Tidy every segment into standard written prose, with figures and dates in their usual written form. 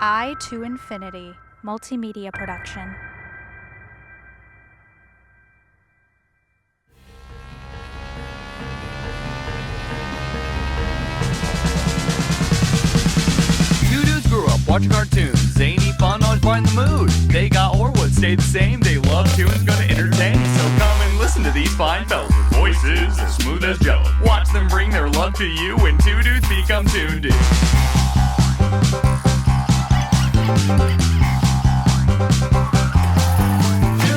I to Infinity multimedia production. Two dudes grew up watching cartoons, zany fun, always brighten the mood. They got or would stay the same, they love tunes, gonna entertain. So come and listen to these fine fellas with voices as smooth as jello. Watch them bring their love to you when two dudes become Toon Dudes. Toon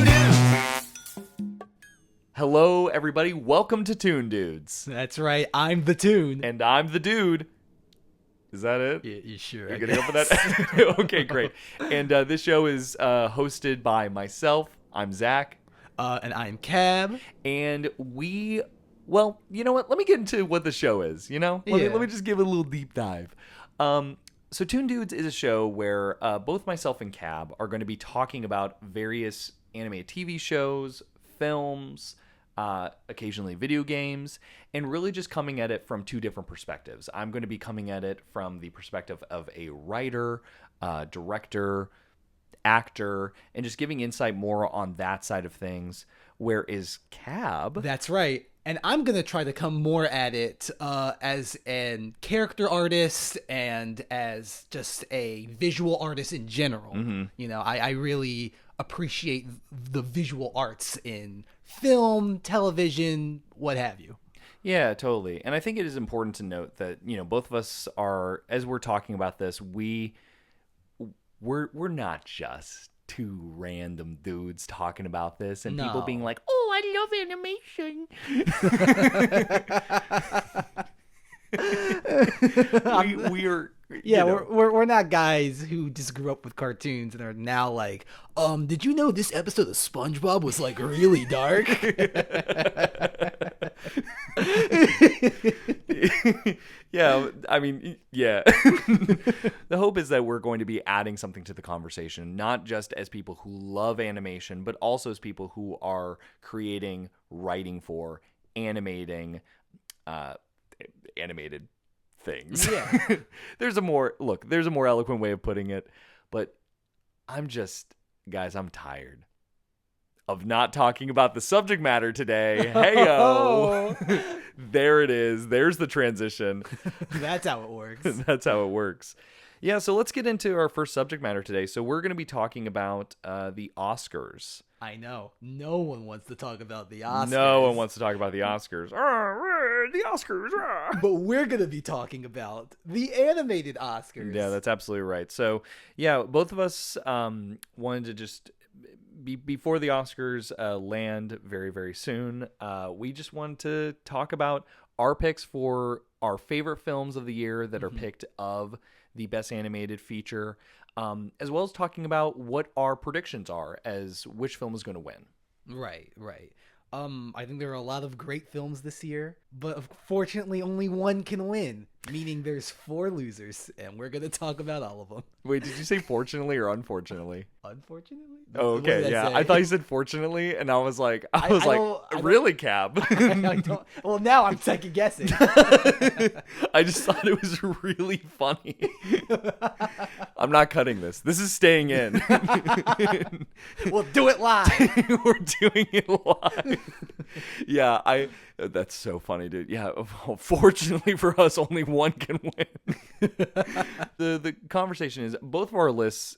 Dudes! Hello everybody, welcome to Toon Dudes. That's right. I'm the Toon. And I'm the dude. Is that it? Yeah, you sure? You're gonna go for that? Okay, great. And this show is hosted by myself. I'm Zach. And I'm Cab. And well, you know what? Let me get into what the show is, you know? Let me just give it a little deep dive. So Toon Dudes is a show where both myself and Cab are going to be talking about various animated TV shows, films, occasionally video games, and really just coming at it from two different perspectives. I'm going to be coming at it from the perspective of a writer, director, actor, and just giving insight more on that side of things. Whereas Cab... That's right. And I'm going to try to come more at it as an character artist and as just a visual artist in general. Mm-hmm. You know, I really appreciate the visual arts in film, television, what have you. Yeah, totally. And I think it is important to note that, you know, both of us are, as we're talking about this, we're not just two random dudes talking about this and people being like, "Oh, I love animation." We're not guys who just grew up with cartoons and are now like, did you know this episode of SpongeBob was like really dark? Yeah, I mean, yeah. The hope is that we're going to be adding something to the conversation, not just as people who love animation, but also as people who are creating, writing for, animating, animated things. Yeah. There's a more eloquent way of putting it, but I'm tired of not talking about the subject matter today. Hey-o. There it is. There's the transition. That's how it works. That's how it works. Yeah, so let's get into our first subject matter today. So we're going to be talking about the Oscars. I know. No one wants to talk about the Oscars. No one wants to talk about the Oscars. The Oscars. But we're going to be talking about the animated Oscars. Yeah, that's absolutely right. So, yeah, both of us wanted to just... Before the Oscars land very, very soon, we just wanted to talk about our picks for our favorite films of the year that are picked of the Best Animated Feature, as well as talking about what our predictions are as which film is going to win. Right. I think there are a lot of great films this year, but unfortunately only one can win, meaning there's 4 losers, and we're going to talk about all of them. Wait, did you say fortunately or unfortunately? Unfortunately? Oh, okay, yeah. I thought you said fortunately, and I was like, really, Cab? Well, now I'm second guessing. I just thought it was really funny. I'm not cutting this. This is staying in. We'll do it live. We're doing it live. Yeah, that's so funny, dude. Yeah, fortunately for us, only one can win. The conversation is both of our lists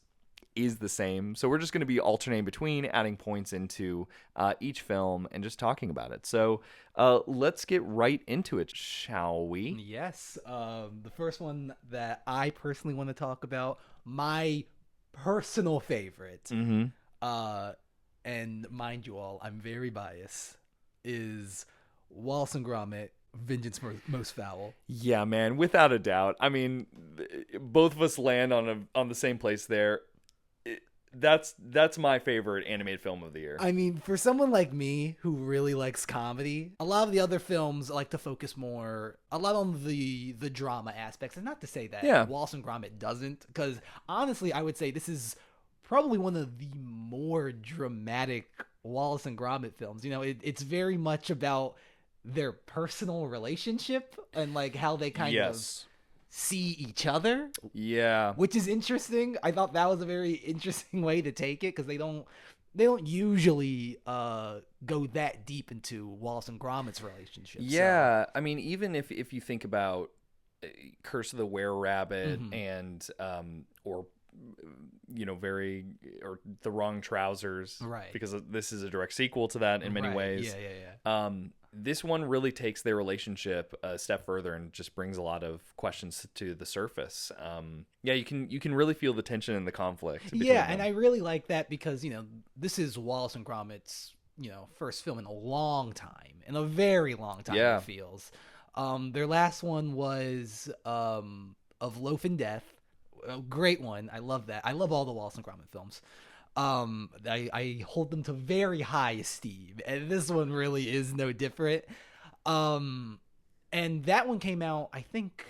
is the same, so we're just going to be alternating between adding points into each film and just talking about it. So let's get right into it, shall we? Yes. The first one that I personally want to talk about, my personal favorite, and mind you all, I'm very biased, is Wallace and Gromit, Vengeance Most Foul. Yeah, man, without a doubt. I mean, both of us land on the same place there. That's my favorite animated film of the year. I mean, for someone like me who really likes comedy, a lot of the other films like to focus more a lot on the drama aspects. And not to say that Wallace and Gromit doesn't, because honestly, I would say this is probably one of the more dramatic Wallace and Gromit films. You know, it's very much about their personal relationship and like how they kind of see each other. Yeah. Which is interesting. I thought that was a very interesting way to take it, because they don't usually go that deep into Wallace and Gromit's relationship. Yeah, so. I mean, even if you think about Curse of the Were-Rabbit and or The Wrong Trousers, right? Because this is a direct sequel to that in many ways. Yeah. This one really takes their relationship a step further and just brings a lot of questions to the surface. Yeah, you can really feel the tension and the conflict. Yeah, and I really like that because this is Wallace and Gromit's first film in a very long time. Yeah. It feels. Their last one was Of Loaf and Death, a great one. I love that. I love all the Wallace and Gromit films. I hold them to very high esteem, and this one really is no different. And that one came out, I think,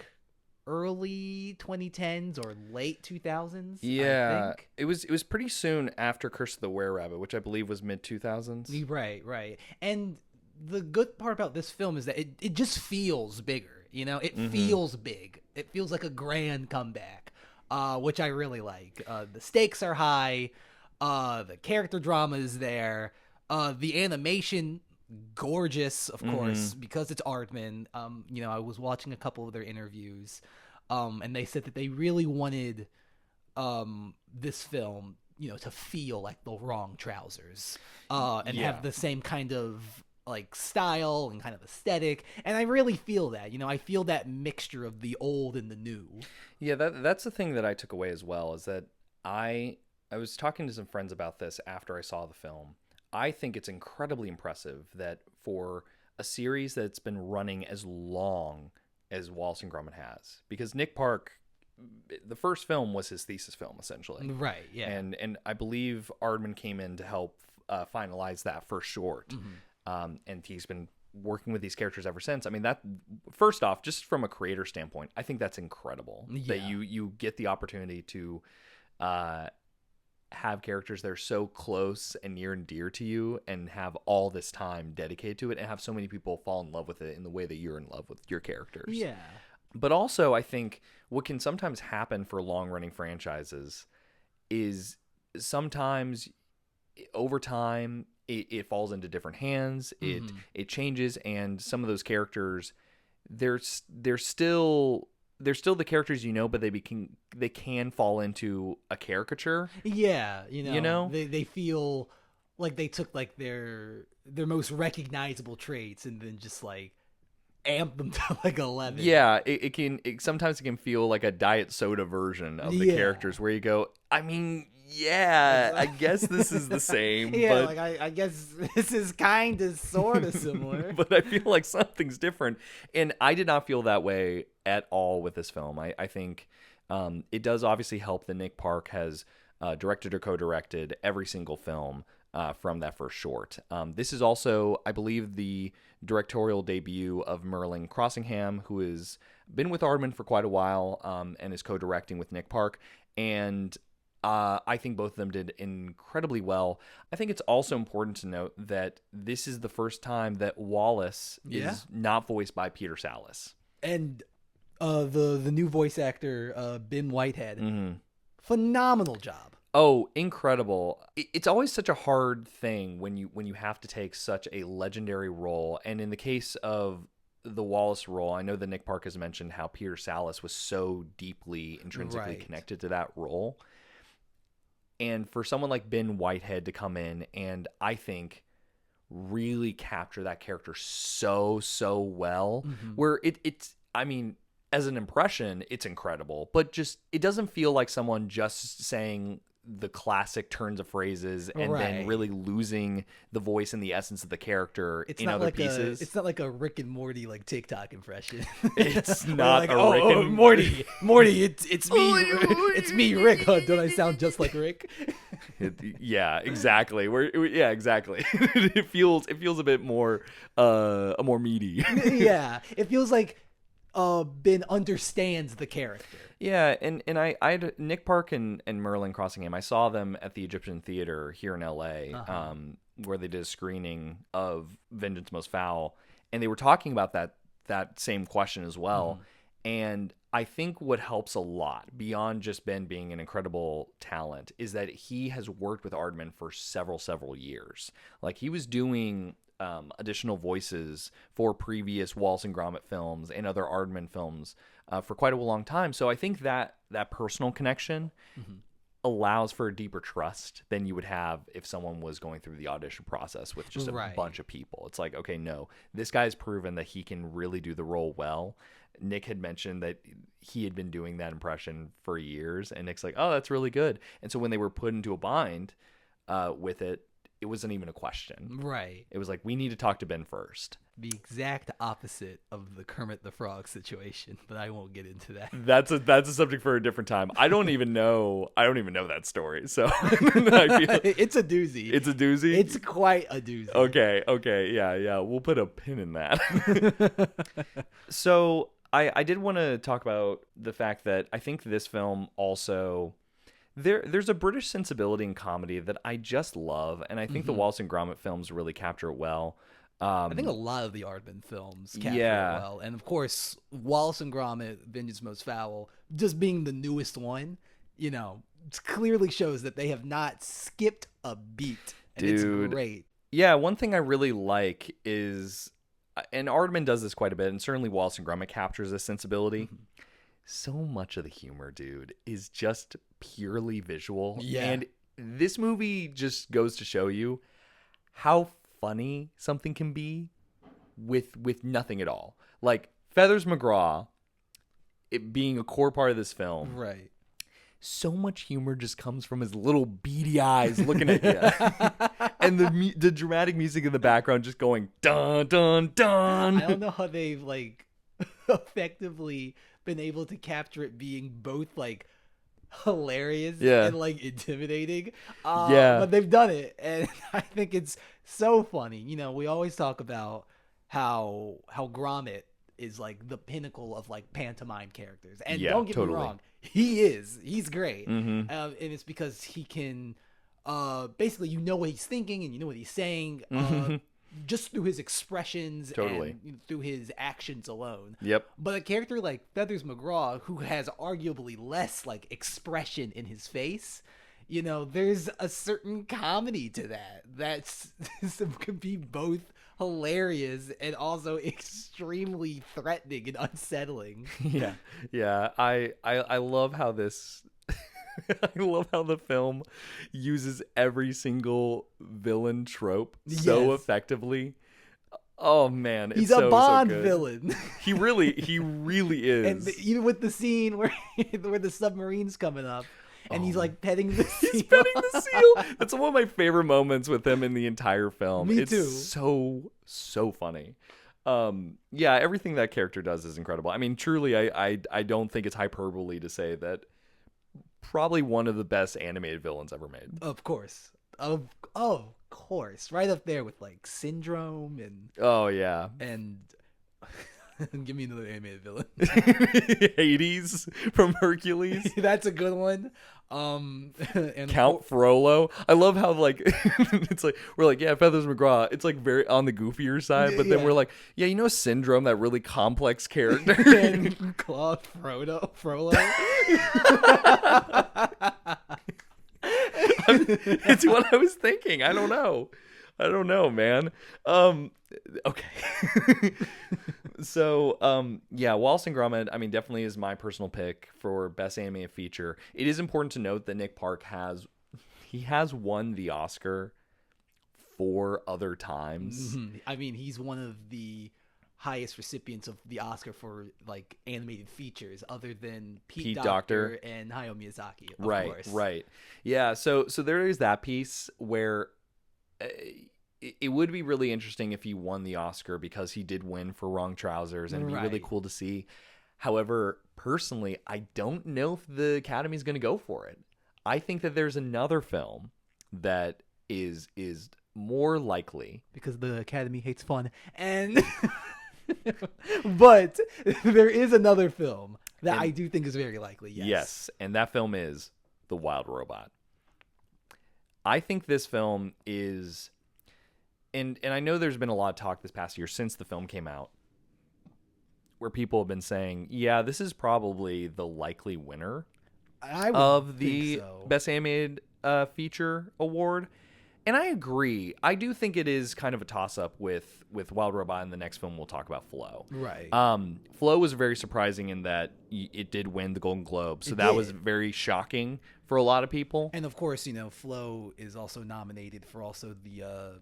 early 2010s or late 2000s. Yeah, I think. It was pretty soon after Curse of the Were-Rabbit, which I believe was mid 2000s. Right. And the good part about this film is that it just feels bigger. It feels big. It feels like a grand comeback, which I really like. The stakes are high. The character drama is there. The animation, gorgeous, of course, because it's Aardman. I was watching a couple of their interviews, and they said that they really wanted this film, to feel like The Wrong Trousers, and have the same kind of like style and kind of aesthetic. And I really feel that. I feel that mixture of the old and the new. Yeah, that's the thing that I took away as well, is that I was talking to some friends about this after I saw the film. I think it's incredibly impressive that for a series that's been running as long as Wallace and Gromit has, because Nick Park, the first film was his thesis film, essentially. Right, yeah. And I believe Aardman came in to help finalize that first short. And he's been working with these characters ever since. I mean, that, first off, just from a creator standpoint, I think that's incredible. Yeah. That you get the opportunity to have characters that are so close and near and dear to you, and have all this time dedicated to it, and have so many people fall in love with it in the way that you're in love with your characters. Yeah. But also, I think what can sometimes happen for long-running franchises is sometimes over time it falls into different hands. It changes, and some of those characters, they're still the characters, but they can fall into a caricature. Yeah, they feel like they took like their most recognizable traits and then just like amp them to like 11. Yeah, sometimes it can feel like a diet soda version of the characters, where you go, I mean, yeah, I guess this is the same. Yeah, but, like I guess this is kind of sort of similar. But I feel like something's different, and I did not feel that way at all with this film. I think it does obviously help that Nick Park has directed or co-directed every single film from that first short. This is also, I believe, the directorial debut of Merlin Crossingham, who has been with Aardman for quite a while, and is co-directing with Nick Park. And I think both of them did incredibly well. I think it's also important to note that this is the first time that Wallace is not voiced by Peter Sallis. And the new voice actor, Ben Whitehead, phenomenal job. Oh, incredible. It's always such a hard thing when you have to take such a legendary role. And in the case of the Wallace role, I know that Nick Park has mentioned how Peter Sallis was so deeply intrinsically connected to that role. And for someone like Ben Whitehead to come in and, I think, really capture that character so well, where it's, I mean, as an impression, it's incredible, but just, it doesn't feel like someone just saying the classic turns of phrases and then really losing the voice and the essence of the character in other pieces. It's not like a Rick and Morty like TikTok impression. It's not like, Rick and Morty. It's me. It's me, Rick. Oh, don't I sound just like Rick? Yeah, exactly. Exactly. It feels a bit more meaty. Yeah, it feels like Ben understands the character. Yeah, and I had Nick Park and Merlin Crossingham. I saw them at the Egyptian Theater here in LA, where they did a screening of Vengeance Most Foul, and they were talking about that same question as well. And I think what helps a lot, beyond just Ben being an incredible talent, is that he has worked with Aardman for several years. Like, he was doing additional voices for previous Wallace and Gromit films and other Aardman films for quite a long time. So I think that personal connection allows for a deeper trust than you would have if someone was going through the audition process with just a bunch of people. It's like, okay, no, this guy's proven that he can really do the role well. Nick had mentioned that he had been doing that impression for years, and Nick's like, oh, that's really good. And so when they were put into a bind with it, it wasn't even a question. Right. It was like, we need to talk to Ben first. The exact opposite of the Kermit the Frog situation, but I won't get into that. That's a subject for a different time. I don't even know that story. So I feel it's a doozy. It's a doozy. It's quite a doozy. Okay, yeah. We'll put a pin in that. So I did want to talk about the fact that I think this film also there's a British sensibility in comedy that I just love, and I think the Wallace and Gromit films really capture it well. I think a lot of the Aardman films capture it well. And of course, Wallace and Gromit, Vengeance Most Foul, just being the newest one, it clearly shows that they have not skipped a beat. And it's great. Yeah, one thing I really like is, and Aardman does this quite a bit, and certainly Wallace and Gromit captures this sensibility. So much of the humor, dude, is just purely visual. Yeah. And this movie just goes to show you how funny something can be with nothing at all. Like Feathers McGraw, it being a core part of this film. Right. So much humor just comes from his little beady eyes looking at you. And the dramatic music in the background just going dun dun dun. I don't know how they've effectively been able to capture it being both hilarious and intimidating. But they've done it, and I think it's so funny. We always talk about how Gromit is the pinnacle of pantomime characters, and don't get me wrong, he's great. And it's because he can basically what he's thinking and what he's saying just through his expressions and through his actions alone. Yep. But a character like Feathers McGraw, who has arguably less expression in his face, there's a certain comedy to that can be both hilarious and also extremely threatening and unsettling. Yeah. I love how this I love how the film uses every single villain trope so effectively. Oh man, it's he's a Bond so good. Villain. He really is. And even with the scene where the submarine's coming up, and he's petting the seal. He's petting the seal. That's one of my favorite moments with him in the entire film. Me it's too. So funny. Yeah, everything that character does is incredible. I mean, truly, I don't think it's hyperbole to say that probably one of the best animated villains ever made. Of course. Of course. Right up there with Syndrome and and give me another animated villain. Hades from Hercules. That's a good one. And Count Frollo. I love how it's we're Feathers McGraw. It's very on the goofier side, but then we're Syndrome, that really complex character. And Claude Frollo. It's what I was thinking. I don't know, man. Okay. So, Wallace and Gromit, I mean, definitely is my personal pick for Best Animated Feature. It is important to note that Nick Park has won the Oscar 4 other times. I mean, he's one of the highest recipients of the Oscar for animated features, other than Pete Docter and Hayao Miyazaki. Of course. Right. Yeah. So there is that piece where it would be really interesting if he won the Oscar, because he did win for Wrong Trousers, and it'd be really cool to see. However, personally, I don't know if the Academy is going to go for it. I think that there's another film that is more likely, because the Academy hates fun, and but there is another film that I do think is very likely. Yes, and that film is The Wild Robot. I think this film is, and I know there's been a lot of talk this past year since the film came out, where people have been saying, yeah, this is probably the likely winner I would of the think so. Best Animated Feature award. And I agree. I do think it is kind of a toss-up with Wild Robot and the next film we'll talk about, Flow. Right. Flow was very surprising in that it did win the Golden Globe. So that was very shocking for a lot of people. And of course, Flow is also nominated for also the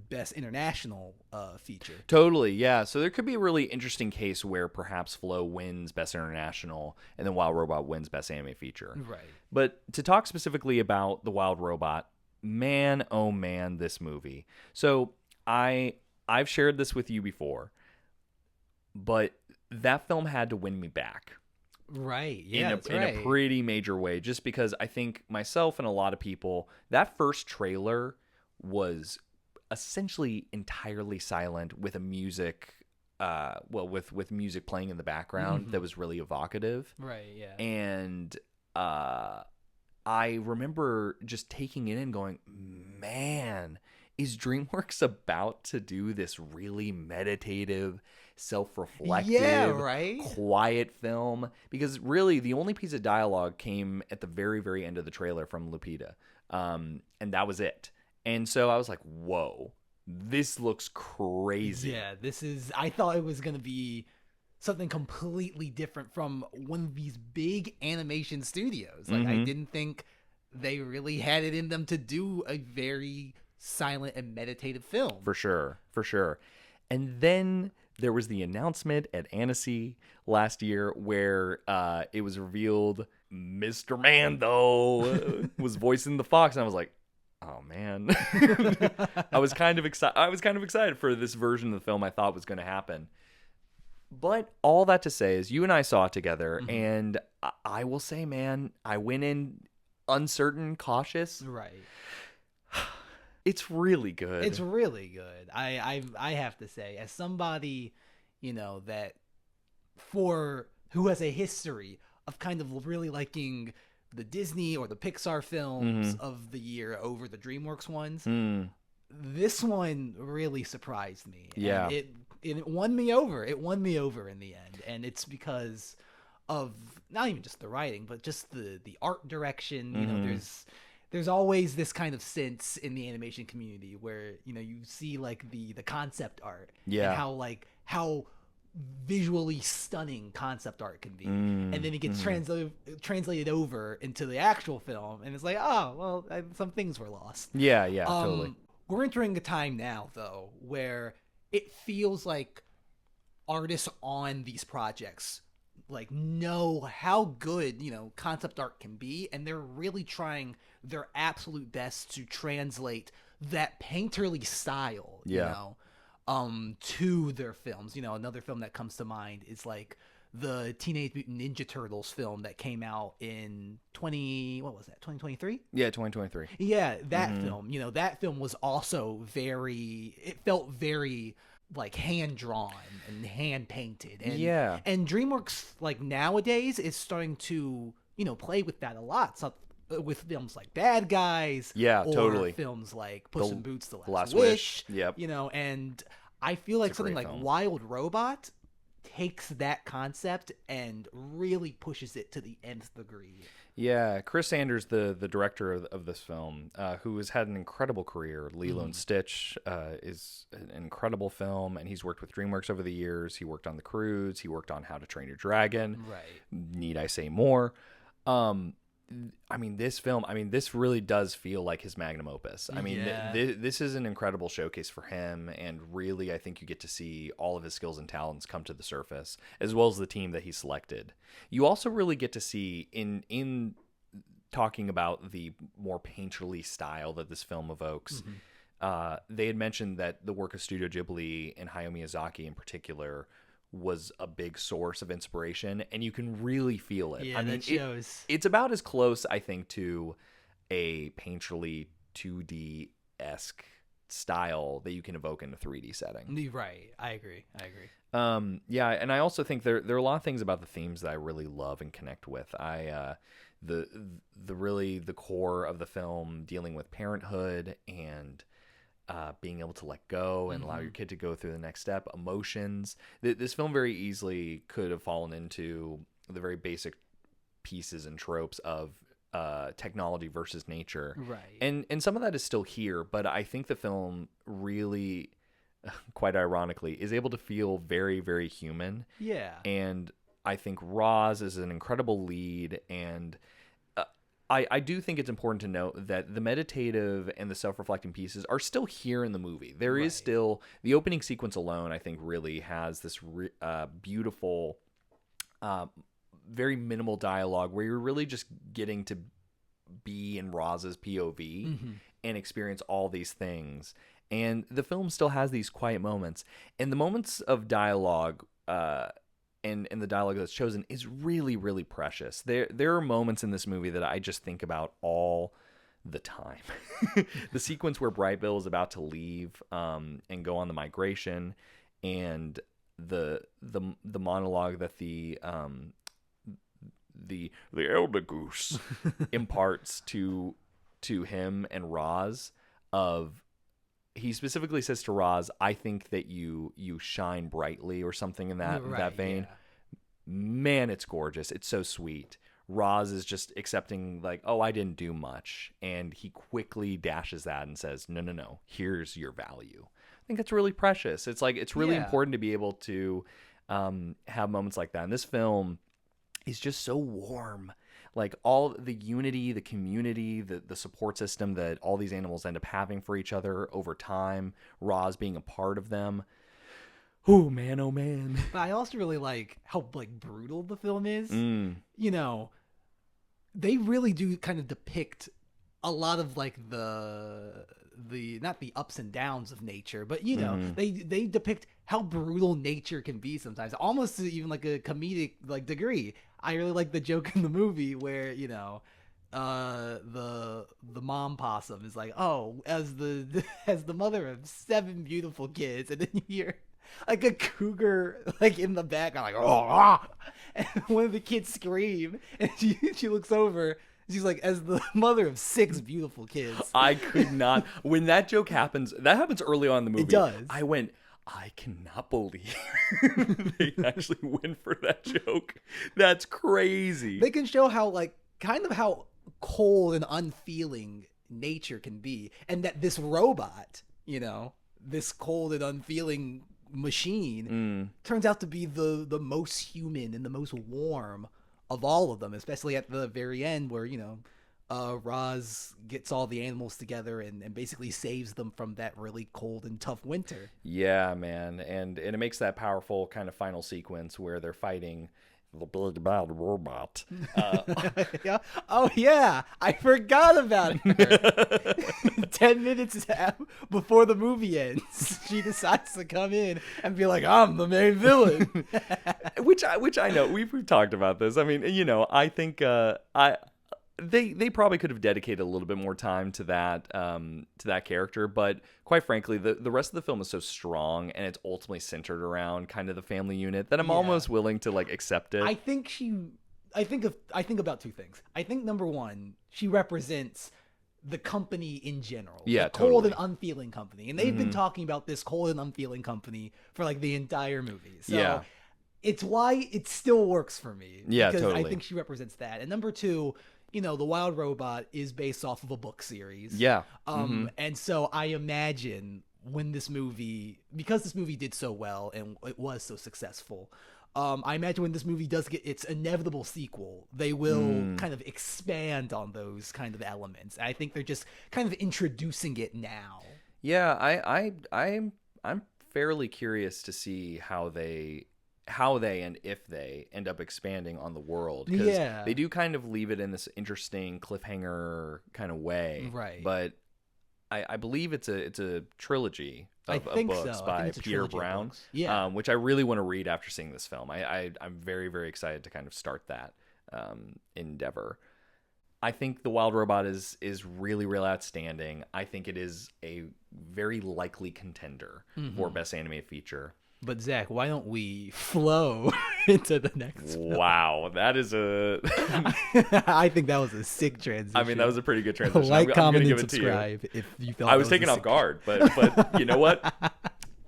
Best International Feature. Totally, yeah. So there could be a really interesting case where perhaps Flow wins Best International and then Wild Robot wins Best Anime Feature. Right. But to talk specifically about the Wild Robot, man, oh man, this movie. So I've shared this with you before, but that film had to win me back. Right. Yeah. In a pretty major way, just because I think myself and a lot of people, that first trailer was essentially entirely silent with a music with music playing in the background that was really evocative. Right, yeah. And I remember just taking it in going, man, is DreamWorks about to do this really meditative, self-reflective, quiet film? Because really, the only piece of dialogue came at the very, very end of the trailer from Lupita. And that was it. And so I was like, whoa, this looks crazy. Yeah, I thought it was going to be something completely different from one of these big animation studios. Like, I didn't think they really had it in them to do a very silent and meditative film. For sure. And then there was the announcement at Annecy last year where it was revealed Mr. Mando was voicing the fox, and I was like, oh man. I was kind of excited for this version of the film I thought was going to happen. But all that to say is, you and I saw it together, and I will say, man, I went in uncertain, cautious. Right. It's really good. It's really good. I have to say, as somebody, that who has a history of kind of really liking the Disney or the Pixar films of the year over the DreamWorks ones, this one really surprised me. Yeah. And it won me over. It won me over in the end. And it's because of not even just the writing, but just the art direction. There's always this kind of sense in the animation community where, you see like the concept art. Yeah. And how visually stunning concept art can be. And then it gets translated over into the actual film, and it's like, oh, well, some things were lost. Yeah, totally. We're entering a time now, though, where it feels like artists on these projects like know how good concept art can be, and they're really trying their absolute best to translate that painterly style to their films. Another film that comes to mind is like the Teenage Mutant Ninja Turtles film that came out in 2023? Yeah, 2023. Yeah, that film. That film was also it felt very like hand drawn and hand painted. And, and DreamWorks like nowadays is starting to play with that a lot. So with films like Bad Guys, or films like Puss in Boots: The Last Wish, and I feel like something like Wild Robot takes that concept and really pushes it to the nth degree. Yeah, Chris Sanders, the director of this film, who has had an incredible career. Lilo and Stitch is an incredible film, and he's worked with DreamWorks over the years. He worked on The Croods. He worked on How to Train Your Dragon. Right. Need I say more? This film, this really does feel like his magnum opus. This is an incredible showcase for him, and really, I think you get to see all of his skills and talents come to the surface, as well as the team that he selected. You also really get to see, in talking about the more painterly style that this film evokes, they had mentioned that the work of Studio Ghibli and Hayao Miyazaki in particular was a big source of inspiration, and you can really feel it. Yeah, that shows. It's about as close, I think, to a painterly 2D-esque style that you can evoke in a 3D setting. Right. I agree. And I also think there are a lot of things about the themes that I really love and connect with. The core of the film dealing with parenthood and being able to let go and allow your kid to go through the next step, emotions. This film very easily could have fallen into the very basic pieces and tropes of technology versus nature. Right. And some of that is still here, but I think the film really, quite ironically, is able to feel very, very human. Yeah. And I think Roz is an incredible lead, and I do think it's important to note that the meditative and the self-reflecting pieces are still here in the movie. There is still, the opening sequence alone, I think, really has this beautiful, very minimal dialogue where you're really just getting to be in Roz's POV and experience all these things. And the film still has these quiet moments. And the moments of dialogue and the dialogue that's chosen is really, really precious. There are moments in this movie that I just think about all the time. The sequence where Bright Bill is about to leave and go on the migration, and the monologue that the elder goose imparts to him and Roz of. He specifically says to Roz, "I think that you shine brightly," or something in that vein. Yeah. Man, it's gorgeous. It's so sweet. Roz is just accepting, like, "Oh, I didn't do much," and he quickly dashes that and says, "No. Here's your value." I think that's really precious. It's like it's really important to be able to have moments like that. And this film is just so warm. Like all the unity, the community, the support system that all these animals end up having for each other over time, Roz being a part of them. Oh man. But I also really like how like brutal the film is. You know, they really do kind of depict a lot of like the not the ups and downs of nature, but you know, they depict how brutal nature can be sometimes, almost to even like a comedic like degree. I really like the joke in the movie where, you know, the mom possum is like, "Oh, as the mother of 7 beautiful kids," and then you hear like a cougar like in the back, I'm like, "Oh!" And one of the kids scream, and she looks over. She's like, "As the mother of 6 beautiful kids." I could not. When that joke happens, that happens early on in the movie. It does. I went, I cannot believe they actually went for that joke. That's crazy. They can show how like kind of how cold and unfeeling nature can be, and that this robot, you know, this cold and unfeeling machine turns out to be the most human and the most warm of all of them, especially at the very end where, you know, Roz gets all the animals together and basically saves them from that really cold and tough winter. Yeah, man. And it makes that powerful kind of final sequence where they're fighting the big bad robot. Yeah. Oh, yeah. I forgot about her. 10 minutes before the movie ends, she decides to come in and be like, "I'm the main villain." which I know. We've talked about this. I mean, you know, I think they probably could have dedicated a little bit more time to that character, but quite frankly, the rest of the film is so strong and it's ultimately centered around kind of the family unit that I'm almost willing to like accept it. I think about 2 things. I think number 1, she represents the company in general. Yeah, the cold and unfeeling company. And they've been talking about this cold and unfeeling company for like the entire movie. So it's why it still works for me. Yeah, because totally. I think she represents that. And number 2, you know, The Wild Robot is based off of a book series. Yeah. And so I imagine when because this movie did so well and it was so successful, I imagine when this movie does get its inevitable sequel, they will kind of expand on those kind of elements. I think they're just kind of introducing it now. Yeah, I'm fairly curious to see how they and if they end up expanding on the world, because they do kind of leave it in this interesting cliffhanger kind of way, right? But I believe it's a trilogy of books so. by Pierre Brown, which I really want to read after seeing this film. I'm very, very excited to kind of start that endeavor. I think The Wild Robot is really, really outstanding. I think it is a very likely contender for Best Animated Feature. But Zach, why don't we flow into the next film? Wow, that is a... I think that was a sick transition. I mean, that was a pretty good transition. Like, I'm comment, gonna and give it to you. subscribe if you felt I was taken off guard, but you know what?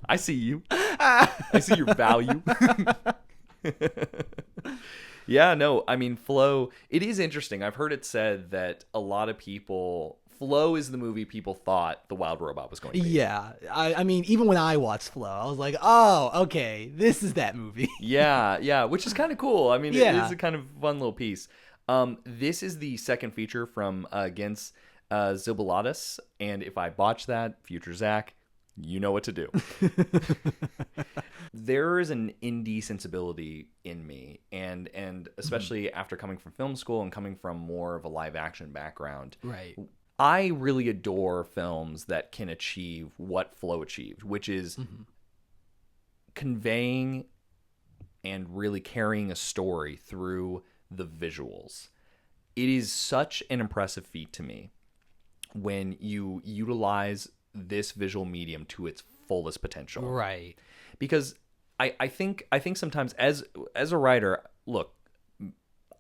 I see you. I see your value. Yeah, no, I mean, Flow, it is interesting. I've heard it said that a lot of people... Flow is the movie people thought The Wild Robot was going to be. Yeah. I mean, even when I watched Flow, I was like, oh, okay, this is that movie. Yeah, which is kind of cool. I mean, it is a kind of fun little piece. This is the second feature from Gens Zibilatus, and if I botch that, future Zach, you know what to do. There is an indie sensibility in me, and especially after coming from film school and coming from more of a live action background. Right. I really adore films that can achieve what Flow achieved, which is conveying and really carrying a story through the visuals. It is such an impressive feat to me when you utilize this visual medium to its fullest potential. Right. Because I think sometimes as a writer, look,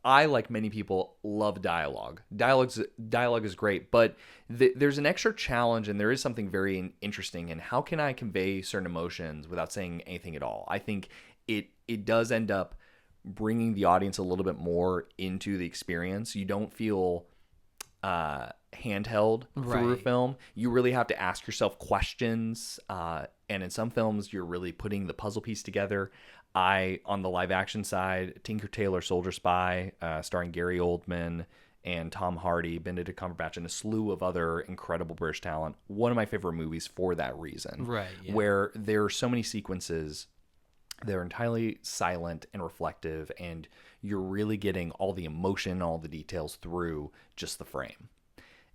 I, like many people, love dialogue. Dialogue is great, but there's an extra challenge, and there is something very interesting in how can I convey certain emotions without saying anything at all. I think it does end up bringing the audience a little bit more into the experience. You don't feel handheld through a film. You really have to ask yourself questions, and in some films, you're really putting the puzzle piece together. On the live action side, Tinker Tailor Soldier Spy, starring Gary Oldman and Tom Hardy, Benedict Cumberbatch, and a slew of other incredible British talent. One of my favorite movies for that reason. Right. Yeah. Where there are so many sequences that are entirely silent and reflective, and you're really getting all the emotion, all the details through just the frame.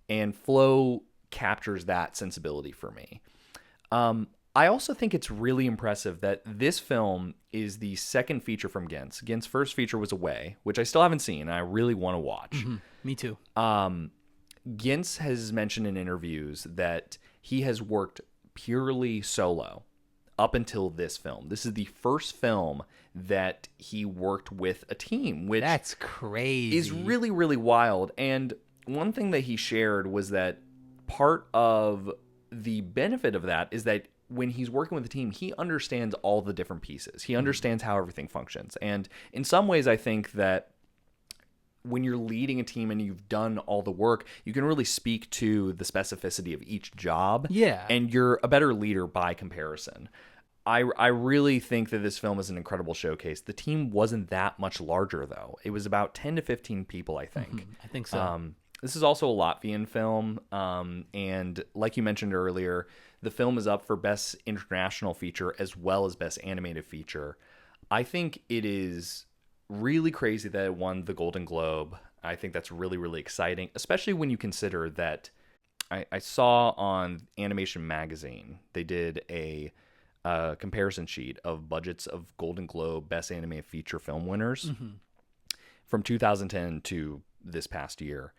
And Flow captures that sensibility for me. I also think it's really impressive that this film is the second feature from Gens. Gens' first feature was Away, which I still haven't seen, and I really want to watch. Mm-hmm. Me too. Gens has mentioned in interviews that he has worked purely solo up until this film. This is the first film that he worked with a team, which that's crazy. Is really, really wild. And one thing that he shared was that part of the benefit of that is that when he's working with a team, he understands all the different pieces. He understands how everything functions. And in some ways, I think that when you're leading a team and you've done all the work, you can really speak to the specificity of each job. Yeah. And you're a better leader by comparison. I really think that this film is an incredible showcase. The team wasn't that much larger, though. It was about 10 to 15 people, I think. Mm-hmm. I think so. This is also a Latvian film. And like you mentioned earlier, the film is up for Best International Feature as well as Best Animated Feature. I think it is really crazy that it won the Golden Globe. I think that's really, really exciting, especially when you consider that I saw on Animation Magazine, they did a comparison sheet of budgets of Golden Globe Best Animated Feature film winners from 2010 to this past year.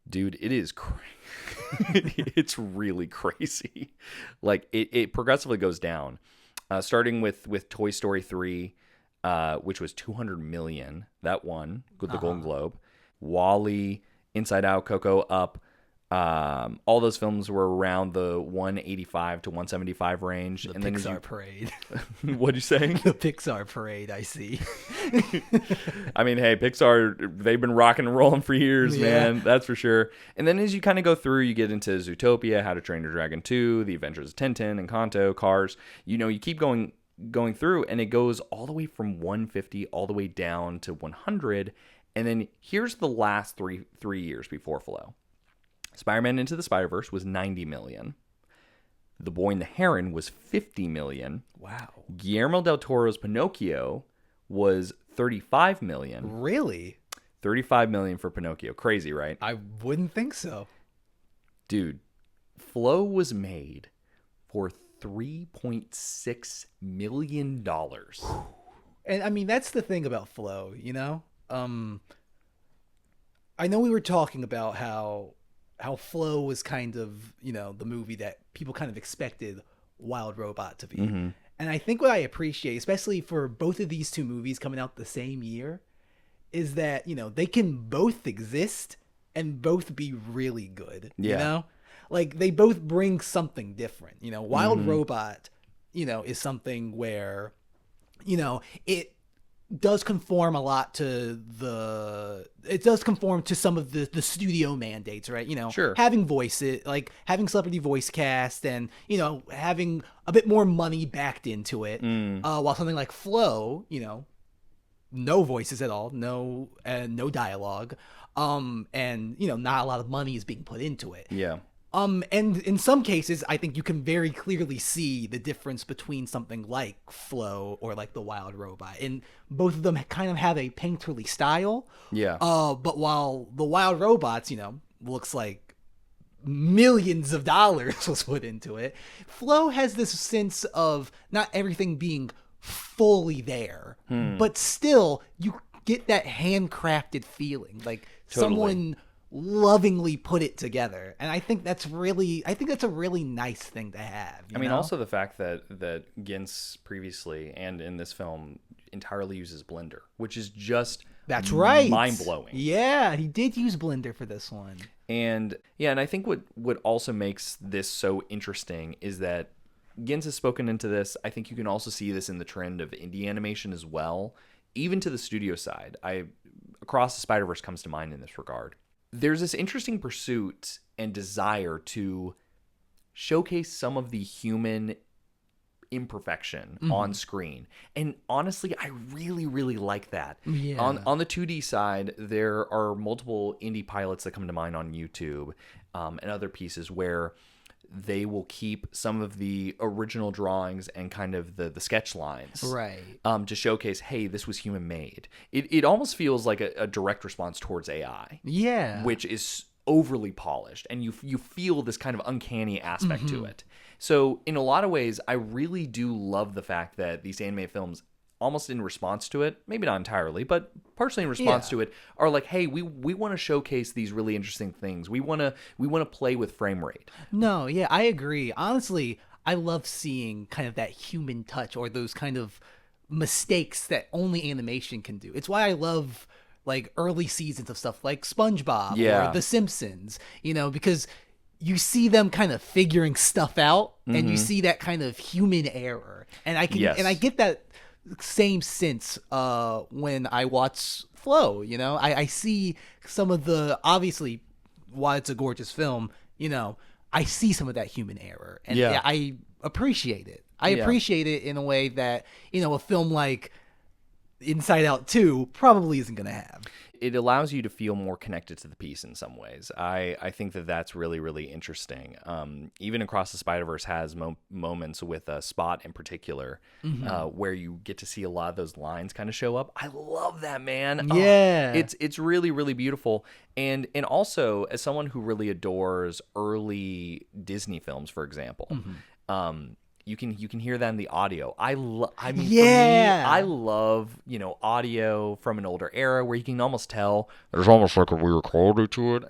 Dude, it is it's really crazy. Like it progressively goes down, starting with Toy Story 3, which was $200 million. That won with the Golden Globe. WALL-E, Inside Out, Coco, Up. All those films were around the 185 to 175 range. The and Pixar parade. What'd you say? The Pixar parade, I see. I mean, hey, Pixar, they've been rocking and rolling for years, man. That's for sure. And then as you kind of go through, you get into Zootopia, How to Train Your Dragon 2, The Adventures of Tintin, Encanto, Cars. You know, you keep going through, and it goes all the way from 150 all the way down to 100. And then here's the last three years before Flow. Spider-Man Into the Spider-Verse was $90 million. The Boy and the Heron was $50 million. Wow. Guillermo del Toro's Pinocchio was $35 million. Really? $35 million for Pinocchio. Crazy, right? I wouldn't think so. Dude, Flow was made for $3.6 million. And I mean, that's the thing about Flow, you know? I know we were talking about how Flow was kind of, you know, the movie that people kind of expected Wild Robot to be. And I think what I appreciate, especially for both of these two movies coming out the same year, is that, they can both exist and both be really good. Yeah. You know? Like, they both bring something different. Wild Robot, is something where, it does conform a lot to some of the studio mandates, right? Sure. Having voices, like having celebrity voice cast and, having a bit more money backed into it. While something like Flow, no voices at all, no dialogue, and, not a lot of money is being put into it. Yeah. And in some cases, I think you can very clearly see the difference between something like Flow or like the Wild Robot. And both of them kind of have a painterly style. Yeah. But while the Wild Robots, looks like millions of dollars was put into it, Flow has this sense of not everything being fully there, but still you get that handcrafted feeling, like someone lovingly put it together. And I think that's a really nice thing to have. I mean, also the fact that Gintz previously and in this film entirely uses Blender, which is just that's right, mind-blowing. Yeah, he did use Blender for this one. And and I think what also makes this so interesting is that Gintz has spoken into this. I think you can also see this in the trend of indie animation as well, even to the studio side. Across the Spider-Verse comes to mind in this regard. There's this interesting pursuit and desire to showcase some of the human imperfection on screen. And honestly, I really, really like that. Yeah. On the 2D side, there are multiple indie pilots that come to mind on YouTube and other pieces where they will keep some of the original drawings and kind of the sketch lines, right, to showcase, hey, this was human made. It almost feels like a direct response towards AI, which is overly polished, and you feel this kind of uncanny aspect to it. So in a lot of ways, I really do love the fact that these anime films, almost in response to it, maybe not entirely, but partially in response to it, are like, hey, we want to showcase these really interesting things. We want to play with frame rate. No, yeah, I agree. Honestly, I love seeing kind of that human touch or those kind of mistakes that only animation can do. It's why I love like early seasons of stuff like SpongeBob or The Simpsons, because you see them kind of figuring stuff out and you see that kind of human error. And I get that same sense when I watch Flow. I see some of the, obviously, while it's a gorgeous film, I see some of that human error, and I appreciate it. I appreciate it in a way that a film like Inside Out 2 probably isn't going to have. It allows you to feel more connected to the piece in some ways. I think that's really, really interesting. Even Across the Spider-Verse has moments with Spot in particular where you get to see a lot of those lines kind of show up. I love that, man. Yeah. It's really, really beautiful. And also, as someone who really adores early Disney films, for example, you can hear that in the audio. For me, I love, audio from an older era where you can almost tell there's almost like a weird quality to it.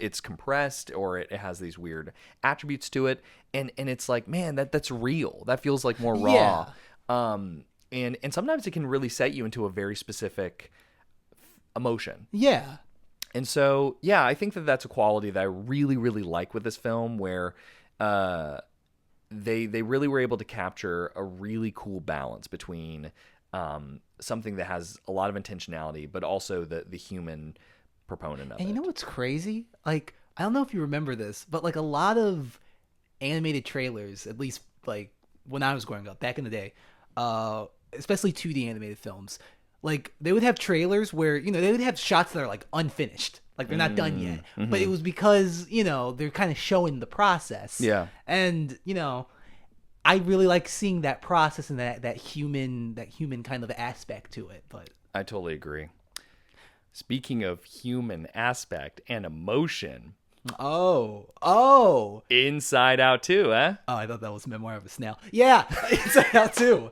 It's compressed, or it has these weird attributes to it. And it's like, man, that's real. That feels like more raw. And sometimes it can really set you into a very specific emotion. Yeah. And so, I think that's a quality that I really, really like with this film, where they really were able to capture a really cool balance between something that has a lot of intentionality, but also the human proponent of it. And you know what's crazy? Like, I don't know if you remember this, but like a lot of animated trailers, at least like when I was growing up back in the day, especially 2D animated films, like they would have trailers where, they would have shots that are like unfinished. Like they're not done yet, but it was because, they're kind of showing the process. Yeah. And, I really like seeing that process and that human kind of aspect to it. But I totally agree. Speaking of human aspect and emotion. Oh. Inside Out 2, eh? Oh, I thought that was Memoir of a Snail. Yeah, Inside Out 2.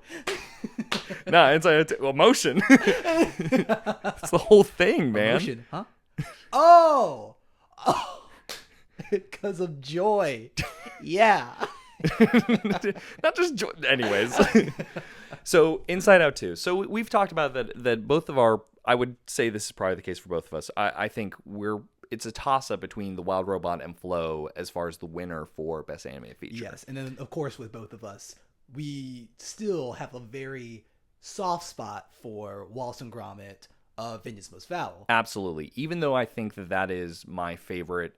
No, Inside Out 2. Emotion. It's the whole thing, man. Emotion, huh? Oh, because of joy. Yeah. Not just joy. Anyways. So Inside Out 2. So we've talked about that both of our, I would say this is probably the case for both of us. I think it's a toss-up between The Wild Robot and Flow as far as the winner for Best Animated Feature. Yes, and then, of course, with both of us, we still have a very soft spot for Wallace and Gromit, Vengeance Most Foul. Absolutely. Even though I think that is my favorite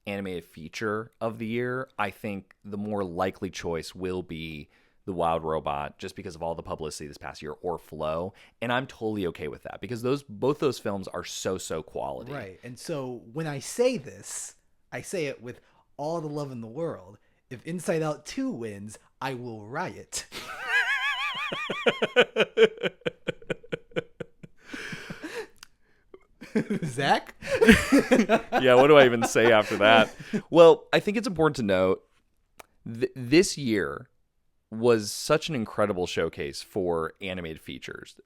animated feature of the year, I think the more likely choice will be The Wild Robot, just because of all the publicity this past year, or Flow, and I'm totally okay with that because both those films are so quality. Right, and so when I say this, I say it with all the love in the world. If Inside Out 2 wins, I will riot. Zach? Yeah, what do I even say after that? Well, I think it's important to note this year was such an incredible showcase for animated features.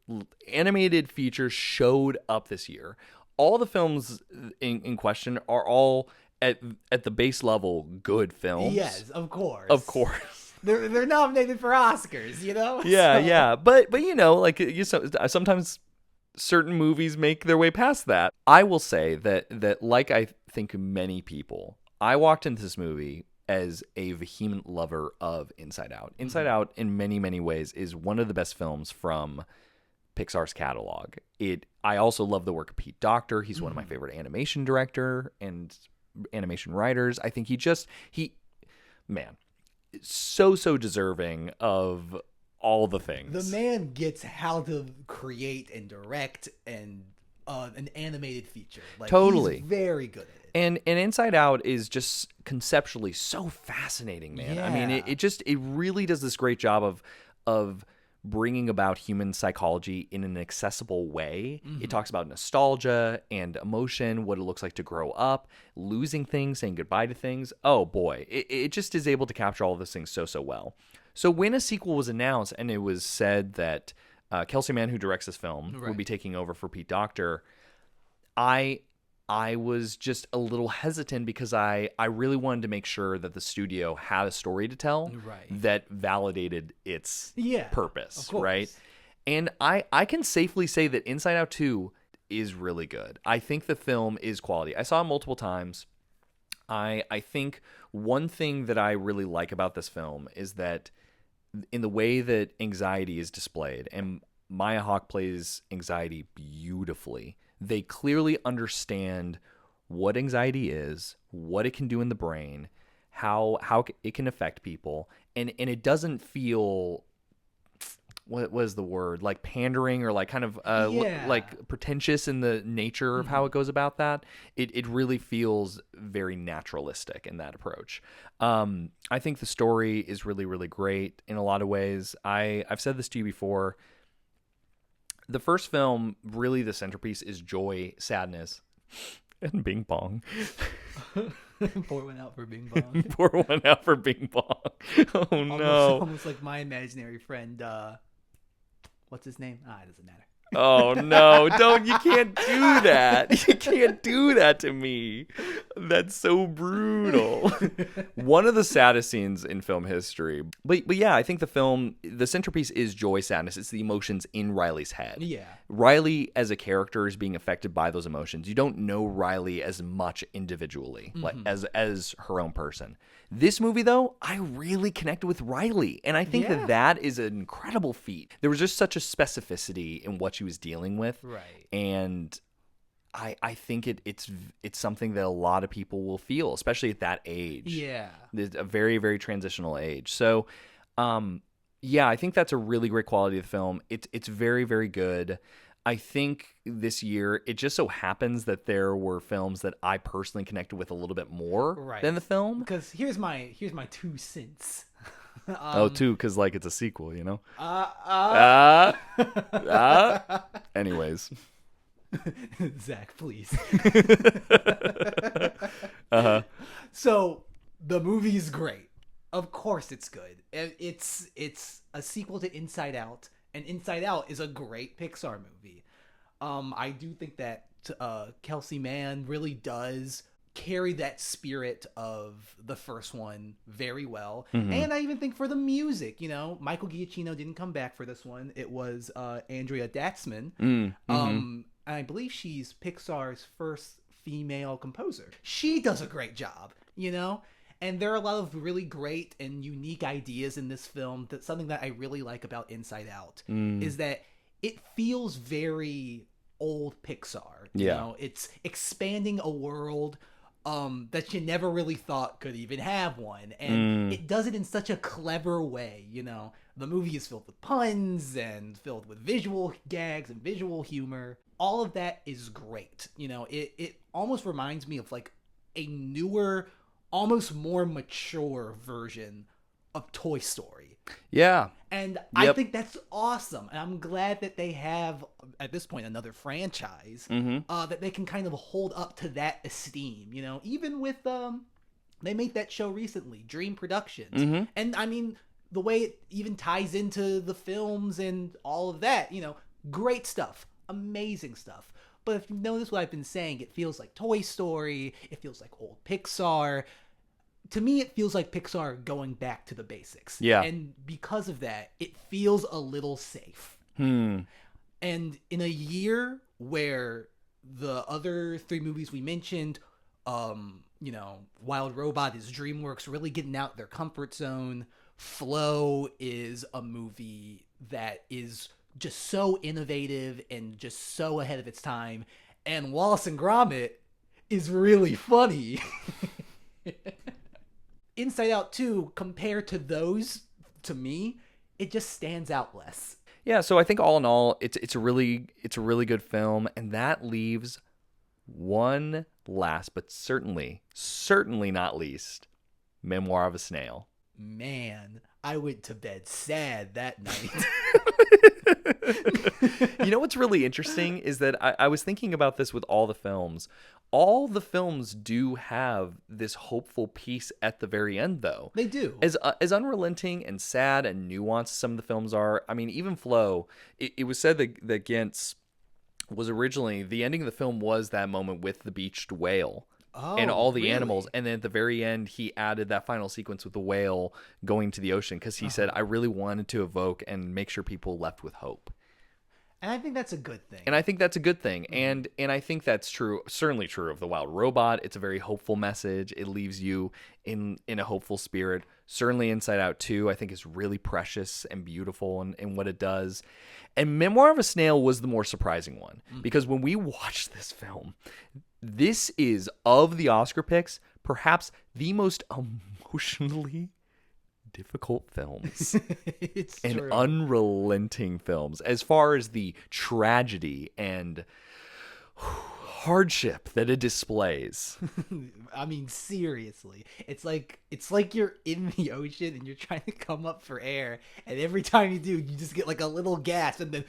Animated features showed up this year. All the films in question are all at the base level good films. Yes, of course. Of course. They're nominated for Oscars, you know? Yeah, so. Yeah. But you know, like sometimes certain movies make their way past that. I will say that like I think many people, I walked into this movie as a vehement lover of Inside Out. Inside Out, in many, many ways, is one of the best films from Pixar's catalog. I also love the work of Pete Docter. He's one of my favorite animation director and animation writers. I think man, so deserving of all the things. The man gets how to create and direct and an animated feature. Like, totally. He's very good at it. And Inside Out is just conceptually so fascinating, man. Yeah. I mean, it really does this great job of bringing about human psychology in an accessible way. It talks about nostalgia and emotion, what it looks like to grow up, losing things, saying goodbye to things. Oh boy, it just is able to capture all of those things so well. So when a sequel was announced and it was said that Kelsey Mann, who directs this film, would be taking over for Pete Docter, I was just a little hesitant because I really wanted to make sure that the studio had a story to tell that validated its purpose, right? And I can safely say that Inside Out 2 is really good. I think the film is quality. I saw it multiple times. I think one thing that I really like about this film is that in the way that anxiety is displayed, and Maya Hawke plays anxiety beautifully, they clearly understand what anxiety is, what it can do in the brain, how it can affect people, and it doesn't feel, what was the word, like pandering or like kind of like pretentious in the nature of how it goes about that. It really feels very naturalistic in that approach. I think the story is really, really great in a lot of ways. I've said this to you before. The first film, really the centerpiece is joy, sadness, and Bing Bong. Pour one out for Bing Bong. Pour one out for Bing Bong. Oh, no. Almost like my imaginary friend, what's his name? It doesn't matter. Oh, no. You can't do that. You can't do that to me. That's so brutal. One of the saddest scenes in film history. But yeah, I think the centerpiece is joy, sadness. It's the emotions in Riley's head. Yeah. Riley as a character is being affected by those emotions. You don't know Riley as much individually, like as her own person. This movie, though, I really connected with Riley, and I think that is an incredible feat. There was just such a specificity in what she was dealing with, right? And I think it's something that a lot of people will feel, especially at that age. Yeah, it's a very, very transitional age. So, I think that's a really great quality of the film. It's very, very good. I think this year, it just so happens that there were films that I personally connected with a little bit more than the film. Because here's my 2 cents. Two, because like it's a sequel, you know? Anyways. Zach, please. So, the movie's great. Of course it's good. It's a sequel to Inside Out. And Inside Out is a great Pixar movie. I do think that Kelsey Mann really does carry that spirit of the first one very well. Mm-hmm. And I even think for the music, you know, Michael Giacchino didn't come back for this one. It was Andrea Datzman. Mm-hmm. I believe she's Pixar's first female composer. She does a great job, you know? And there are a lot of really great and unique ideas in this film. That's something that I really like about Inside Out is that it feels very old Pixar. You know, it's expanding a world that you never really thought could even have one. And it does it in such a clever way, you know. The movie is filled with puns and filled with visual gags and visual humor. All of that is great. You know, it almost reminds me of like a newer, almost more mature version of Toy Story. Yeah. And I think that's awesome. And I'm glad that they have, at this point, another franchise that they can kind of hold up to that esteem. You know, even with, they made that show recently, Dream Productions. And I mean, the way it even ties into the films and all of that, you know, great stuff. Amazing stuff. But if you notice what I've been saying, it feels like Toy Story. It feels like old Pixar. To me, it feels like Pixar going back to the basics. Yeah. And because of that, it feels a little safe. And in a year where the other 3 movies we mentioned, you know, Wild Robot is DreamWorks really getting out their comfort zone. Flow is a movie that is just so innovative and just so ahead of its time. And Wallace and Gromit is really funny. Inside Out 2, compared to those, to me, it just stands out less. Yeah, so I think all in all, it's a really good film, and that leaves one last, but certainly not least, Memoir of a Snail. Man, I went to bed sad that night. You know what's really interesting is that I was thinking about this with all the films. All the films do have this hopeful piece at the very end, though. They do. As unrelenting and sad and nuanced some of the films are, I mean, even Flow, it was said that Gintz was originally, the ending of the film was that moment with the beached whale. And all the animals. And then at the very end, he added that final sequence with the whale going to the ocean because he said, I really wanted to evoke and make sure people left with hope. And I think that's a good thing. And I think that's true, certainly true of The Wild Robot. It's a very hopeful message. It leaves you in a hopeful spirit. Certainly Inside Out 2, I think, is really precious and beautiful in what it does. And Memoir of a Snail was the more surprising one. Because when we watched this film, this is, of the Oscar picks, perhaps the most emotionally difficult films and true. Unrelenting films as far as the tragedy and hardship that it displays. I mean, seriously, it's like you're in the ocean and you're trying to come up for air, and every time you do, you just get like a little gasp, and then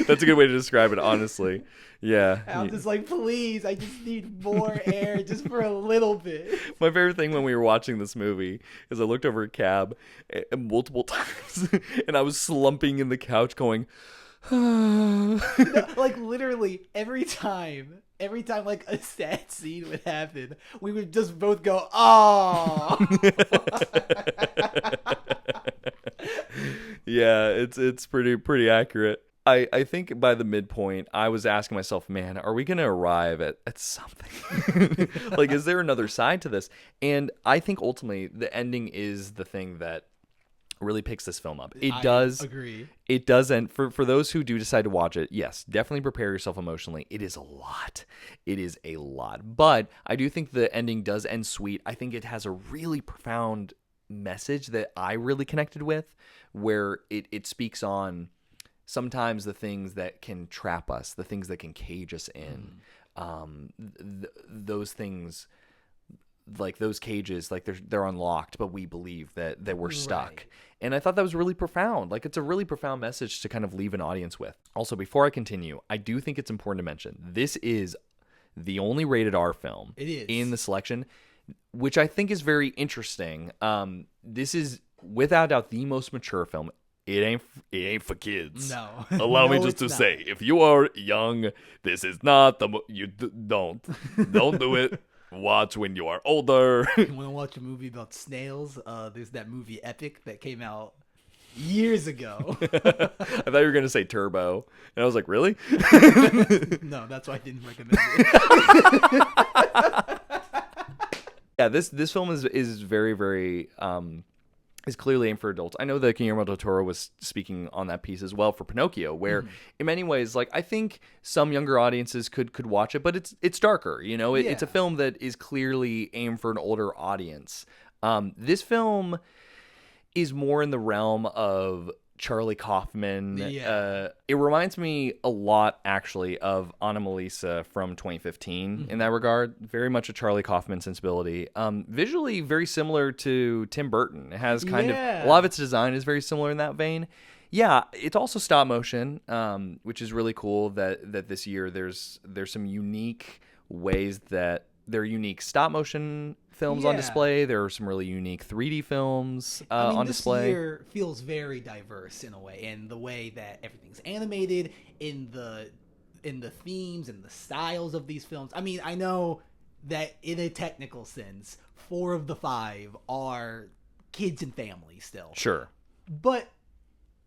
that's a good way to describe it, honestly. Yeah. I'm just like, please, I just need more air just for a little bit. My favorite thing when we were watching this movie is I looked over at Cab multiple times and I was slumping in the couch going, No, like literally every time like a sad scene would happen, we would just both go, oh. Yeah, it's pretty accurate. I think by the midpoint, I was asking myself, man, are we going to arrive at something? Like, is there another side to this? And I think ultimately the ending is the thing that really picks this film up. I agree. It doesn't. For those who do decide to watch it, yes, definitely prepare yourself emotionally. It is a lot. It is a lot. But I do think the ending does end sweet. I think it has a really profound message that I really connected with, where it speaks on sometimes the things that can trap us, the things that can cage us in, those things, like those cages, like they're unlocked, but we believe that we're stuck. Right. And I thought that was really profound. Like, it's a really profound message to kind of leave an audience with. Also, before I continue, I do think it's important to mention this is the only rated R film in the selection, which I think is very interesting. This is without doubt the most mature film. it ain't for kids. No. Allow me just to say, if you are young, this is not the don't do it. Watch when you are older. You want to watch a movie about snails? There's that movie Epic that came out years ago. I thought you were going to say Turbo. And I was like, really? No, that's why I didn't recommend it. Yeah, this film is very, very is clearly aimed for adults. I know that Guillermo del Toro was speaking on that piece as well for Pinocchio, where in many ways, like, I think some younger audiences could watch it, but it's darker. You know, it's a film that is clearly aimed for an older audience. This film is more in the realm of Charlie Kaufman. Yeah. It reminds me a lot, actually, of Anomalisa from 2015 in that regard. Very much a Charlie Kaufman sensibility. Visually, very similar to Tim Burton. It has kind of a lot of its design is very similar in that vein. Yeah, it's also stop motion, which is really cool. That this year there's some unique ways that there are unique stop motion films on display. There are some really unique 3D films on display. This year feels very diverse in a way, in the way that everything's animated, in the themes and the styles of these films. I mean, I know that in a technical sense, 4 of the 5 are kids and family still. Sure. But,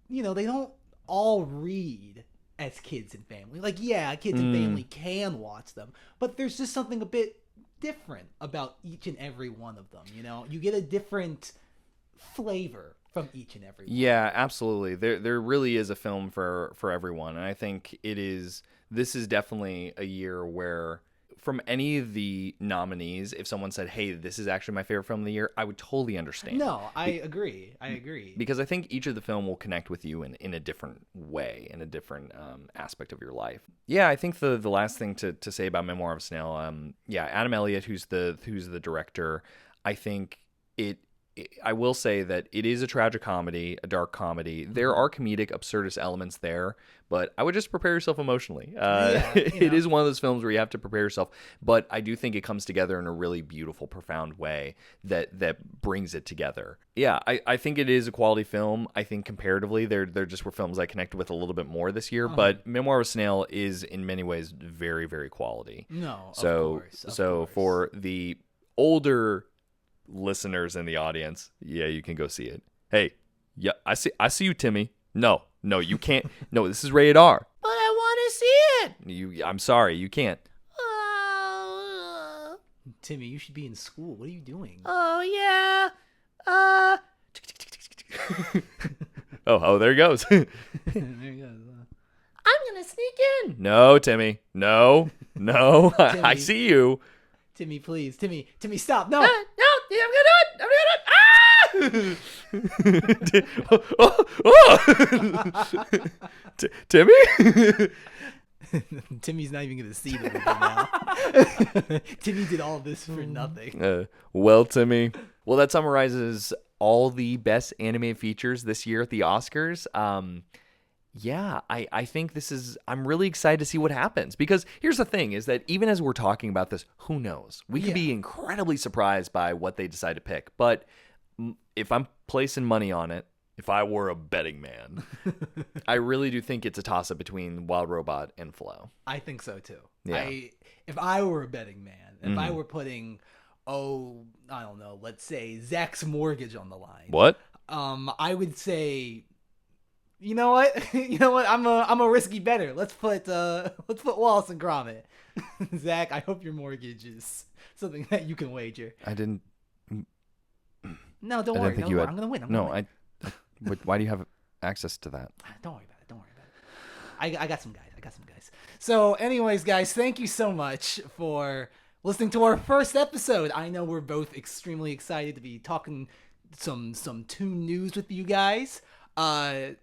you know, they don't all read as kids and family. Like, yeah, kids and family can watch them, but there's just something a bit different about each and every one of them. You know, you get a different flavor from each and every one. Yeah, absolutely. There really is a film for everyone, and I think this is definitely a year where, from any of the nominees, if someone said, hey, this is actually my favorite film of the year, I would totally understand. No, I agree. Because I think each of the film will connect with you in a different way, in a different aspect of your life. Yeah, I think the last thing to say about Memoir of a Snail, Adam Elliott, who's the director, I think I will say that it is a tragic comedy, a dark comedy. There are comedic, absurdist elements there, but I would just prepare yourself emotionally. It is one of those films where you have to prepare yourself, but I do think it comes together in a really beautiful, profound way that brings it together. Yeah, I think it is a quality film. I think comparatively, there just were films I connected with a little bit more this year, but Memoir of a Snail is in many ways very, very quality. No, of course. For the older listeners in the audience, yeah, you can go see it. Hey, yeah, I see you, Timmy. No, you can't. No, this is rated R. But I want to see it. I'm sorry, you can't. Timmy, you should be in school. What are you doing? Oh yeah. Oh, there he goes. There he goes. I'm gonna sneak in. No, Timmy. No. Timmy. I see you. Timmy, please. Timmy, stop. No. No, I'm gonna do it. Timmy? Timmy's not even going to see the movie now. Timmy did all this for nothing. Well, Timmy. Well, that summarizes all the best animated features this year at the Oscars. Yeah, I think I'm really excited to see what happens, because here's the thing is that even as we're talking about this, who knows? We could be incredibly surprised by what they decide to pick. But if I'm placing money on it, if I were a betting man, I really do think it's a toss-up between Wild Robot and Flow. I think so too. Yeah. If I were a betting man, if I were putting, I don't know, let's say Zach's mortgage on the line. What? I would say, you know what? I'm a risky bettor. Let's put Wallace and Gromit. Zach, I hope your mortgage is something that you can wager. I didn't. No, don't worry. I'm gonna win. Why do you have access to that? Don't worry about it. I got some guys. So, anyways, guys, thank you so much for listening to our first episode. I know we're both extremely excited to be talking some Toon news with you guys. Zach,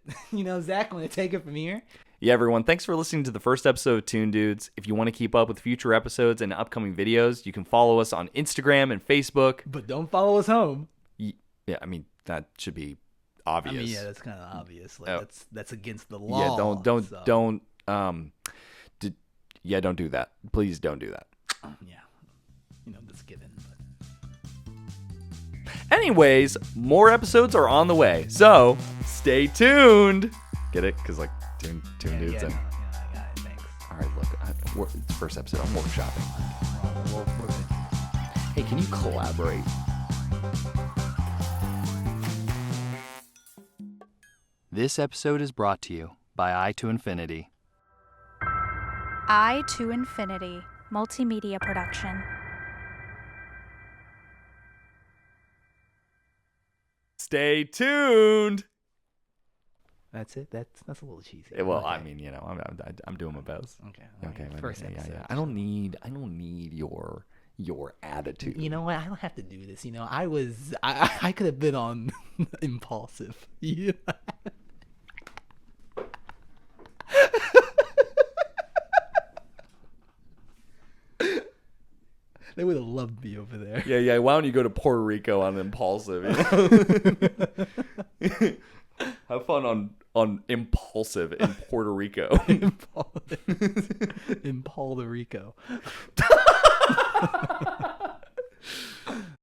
want to take it from here? Yeah, everyone, thanks for listening to the first episode of Toon Dudes. If you want to keep up with future episodes and upcoming videos, you can follow us on Instagram and Facebook. But don't follow us home. Yeah, I mean, that should be obvious. I mean, yeah, that's kind of obvious. Like, that's against the law. Yeah, don't do that. Please don't do that. Yeah, that's given. But... Anyways, more episodes are on the way, so stay tuned. Get it? Because like Toon Dudes and. I got it. Thanks. All right, look, it's the first episode. I'm workshopping. We're good. Hey, can you collaborate? This episode is brought to you by I to Infinity. I to Infinity Multimedia Production. Stay tuned. That's it. That's a little cheesy. Well, Okay. I mean, I'm doing my best. Okay. First yeah. episode. I don't need your attitude. You know what? I don't have to do this. I could have been on impulsive. Yeah. They would have loved me over there. Yeah. Why don't you go to Puerto Rico on impulsive? Have fun on impulsive in Puerto Rico. In Puerto Rico.